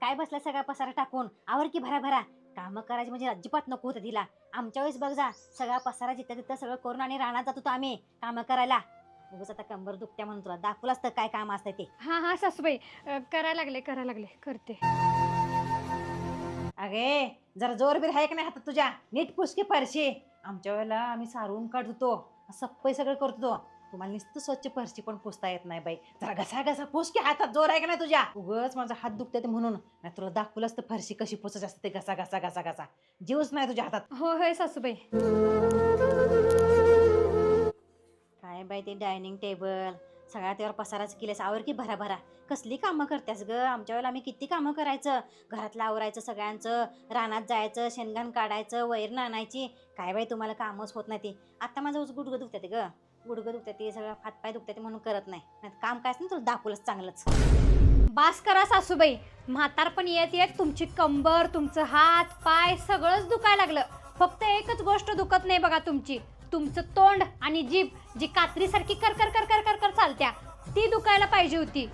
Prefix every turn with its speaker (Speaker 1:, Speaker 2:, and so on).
Speaker 1: काय बसला सगळा पसारा टाकून? आवर की भरा भरा. कामं करायची म्हणजे अजिबात नको होतं तिला. आमच्या वेळेस बघ जा, सगळा पसारा जिथं तिथं सगळं करून आणि रानात जात होतो आम्ही कामं करायला. उगाच आता कंबर दुखत्या म्हणून तुला दाखवलं असतं काय काम असतं ते.
Speaker 2: हा हा सासूबाई, करायला लागले करते.
Speaker 1: अगे जरा जोर बीर आहे का नाही हातात तुझ्या? नीट पुसकी फरशी. आमच्या वेळेला आम्ही सारून काढत होतो, सप्पई सगळं करत होतो. तुम्हाला नुसतं स्वच्छ फरशी पण पुसता येत नाही बाई. जरा घसा घसा पुस की, हातात जोर आहे का नाही तुझ्या? उगच माझा हात दुखते म्हणून नाही तुला दाखवलं असतं फरशी कशी पुसायची असते ते. घसा घसा घसा घसा जीवच नाही तुझ्या हातात.
Speaker 2: होय सासूबाई.
Speaker 1: काय बाई ते डायनिंग टेबल सगळ्या त्यावर पसाराच केलेस. आवर की भरा भरा. कसली कामं करतेस ग? आमच्या वेळेला आम्ही किती कामं करायचं. घरातलं आवरायचं सगळ्यांचं, रानात जायचं, शेणघाण काढायचं, वैरण आणायची. काय बाई तुम्हाला कामच होत नाही ते. आता माझं गुडघं दुखते ग, गुडघं दुखते ते, सगळं हातपाय दुखते म्हणून करत नाही. काम काय असतं तुला दाखवलंच चांगलंच.
Speaker 2: बास करा सासूबाई. म्हातारपण येत येत तुमची कंबर, तुमचं हात पाय सगळंच दुखायला लागलं. फक्त एकच गोष्ट दुखत नाही बघा तुमची, तुमचं तोंड आणि जीभ जी कात्रीसारखी कर कर कर कर कर कर चालत्या ती दुखायला पाहिजे होती.